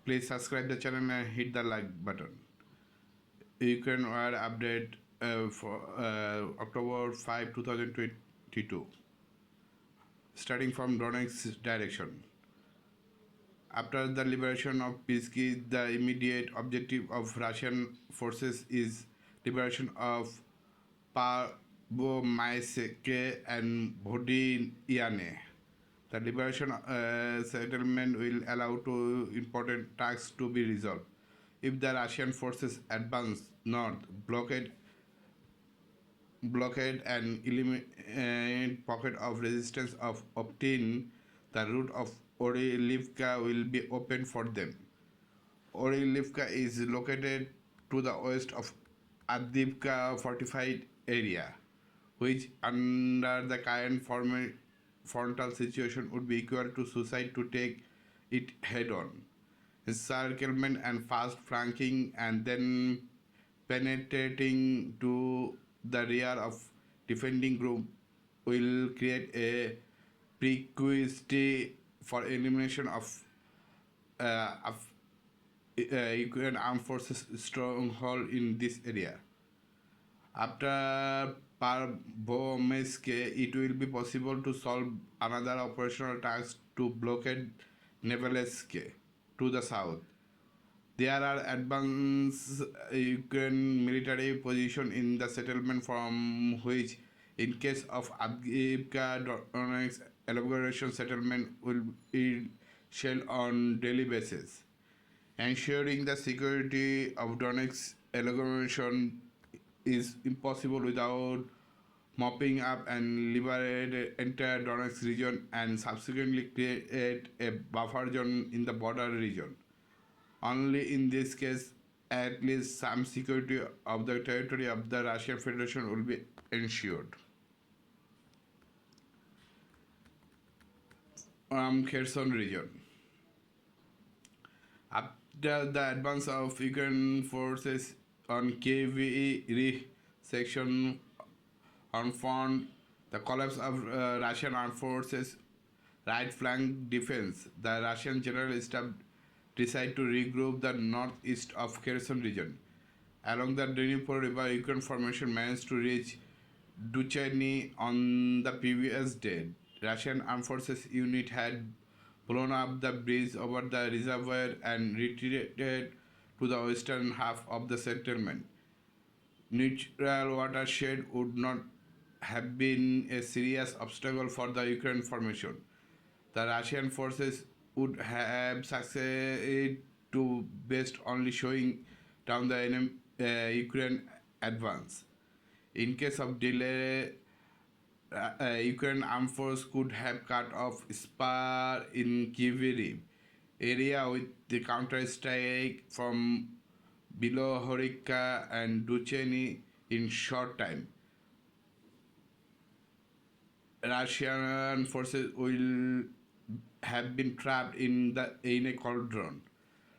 Please subscribe the channel and hit the like button. Ukraine war update for October 5, 2022. Starting from Donetsk direction. After the liberation of Pisky, the immediate objective of Russian forces is liberation of Pavomaiske and Vodiane. The liberation settlement will allow two important tasks to be resolved. If the Russian forces advance north, blockade and eliminate pocket of resistance of obtain, the route of Orilivka will be open for them. Orilivka is located to the west of Adivka fortified area, which under the current frontal situation would be equal to suicide to take it head on. Encirclement and fast flanking and then penetrating to the rear of defending group will create a prerequisite for elimination of Ukraine armed forces stronghold in this area. After Parvomeske, it will be possible to solve another operational task to blockade Neveleske to the south. There are advanced Ukraine military positions in the settlement from which, in case of Avdiivka, Donetsk elaboration settlement will be shelled on daily basis. Ensuring the security of Donetsk elaboration is impossible without mopping up and liberate entire Donetsk region and subsequently create a buffer zone in the border region. Only in this case, at least some security of the territory of the Russian Federation will be ensured. Kherson region. After the advance of Ukrainian forces on KVE section on front, the collapse of Russian armed forces right flank defense, the Russian General Staff decided to regroup the northeast of Kherson region. Along the Dnipro River, Ukraine formation managed to reach Ducheny on the previous day. Russian armed forces unit had blown up the bridge over the reservoir and retreated to the western half of the settlement. Neutral watershed would not have been a serious obstacle for the Ukraine formation. The Russian forces would have succeeded to best only showing down the Ukraine advance. In case of delay, Ukraine armed force could have cut off spur in Kiviri area with the counter-strike from below Horivka and Ducheny in short time. Russian forces will have been trapped in a cauldron.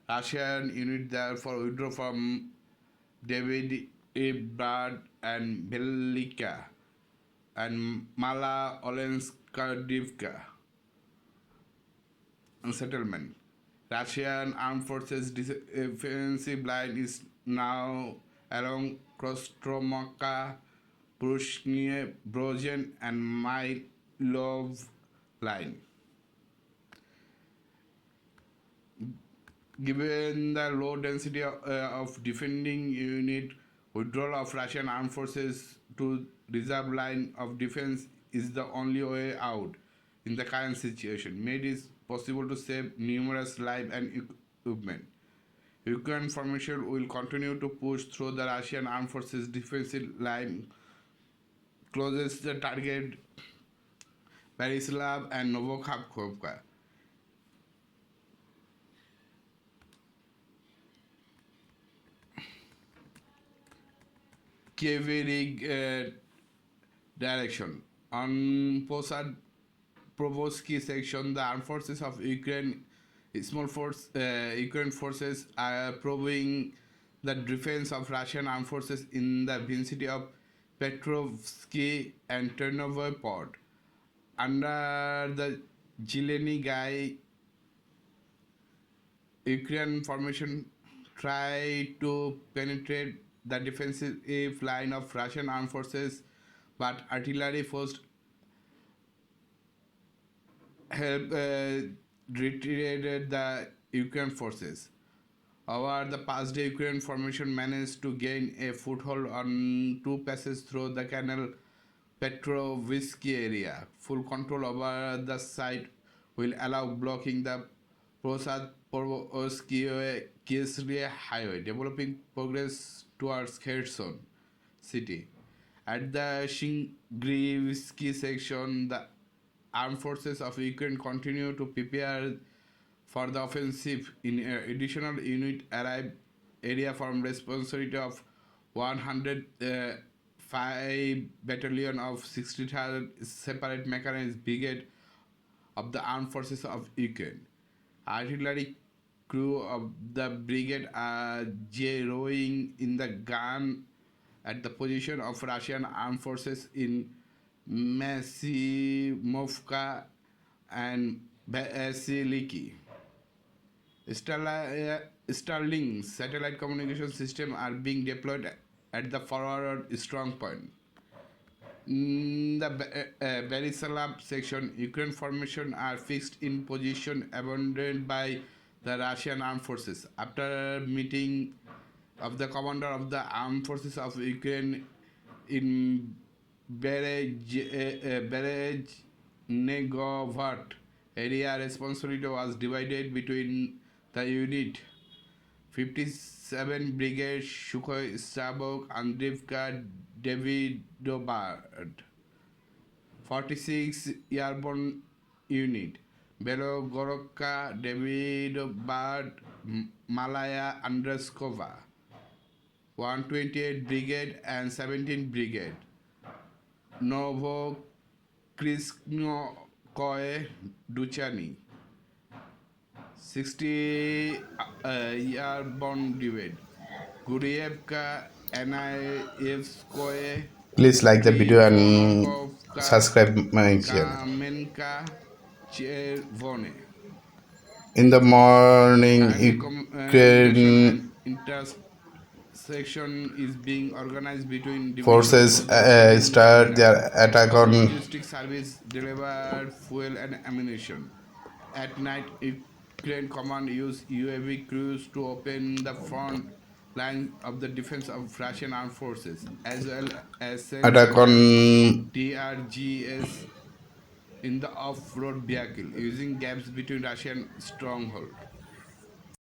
Russian units therefore withdrew from Davydibrad and Velika and Mala Olenskadivka settlement. Russian armed forces defensive line is now along Kostromaka, Prushnie, Brozen and Mylov line. Given the low density of defending unit, withdrawal of Russian armed forces to reserve line of defense is the only way out in the current situation. Made it possible to save numerous lives and equipment. Ukraine formation will continue to push through the Russian armed forces defensive line closest the target Berislav and Novokhavkovka. Kiev direction. On Posad Provosky section, the armed forces of Ukraine, Ukraine forces are probing the defense of Russian armed forces in the vicinity of Petrovsky and Chernobyl port. Under the Zheleny Guy Ukraine formation tried to penetrate the defensive line of Russian armed forces, but artillery forced help retreated the Ukraine forces. Over the past day, Ukraine formation managed to gain a foothold on two passes through the canal Petrovsky area. Full control over the site will allow blocking the Prosad-Porovsky highway, developing progress towards Kherson city. At the Shingrivsky section, the armed forces of Ukraine continue to prepare for the offensive. In additional unit arrived area from responsibility of 105 battalion of 63rd separate mechanized brigade of the armed forces of Ukraine. Artillery crew of the brigade are zeroing in the gun at the position of Russian armed forces in Masimovka and Vasiliki. Starlink satellite communication systems are being deployed at the forward strong point. In the Berislav section, Ukraine formation are fixed in position abandoned by the Russian armed forces. After meeting of the commander of the armed forces of Ukraine in Berezhnegovat area, responsibility was divided between the unit 57 Brigade Sukhoi Stabok Andrivka Davidobard, 46 Airborne Unit Belogorokka Davidobard Malaya Andreskova, 128 Brigade and 17 Brigade Novokrisnokoye Duchani, 60 Airborne Brigade Gurievka Anaevskoye, Please like the video and Trikovka subscribe my channel. Kamenka Chervone. In the morning, Currently, communication Ukraine and intersection is being organized between divisions forces so the training start and their attack on logistics service deliver fuel and ammunition. At night, Ukraine command use UAV crews to open the front line of the defense of Russian armed forces, as well as send attack small on TRGS in the off-road vehicle using gaps between Russian stronghold.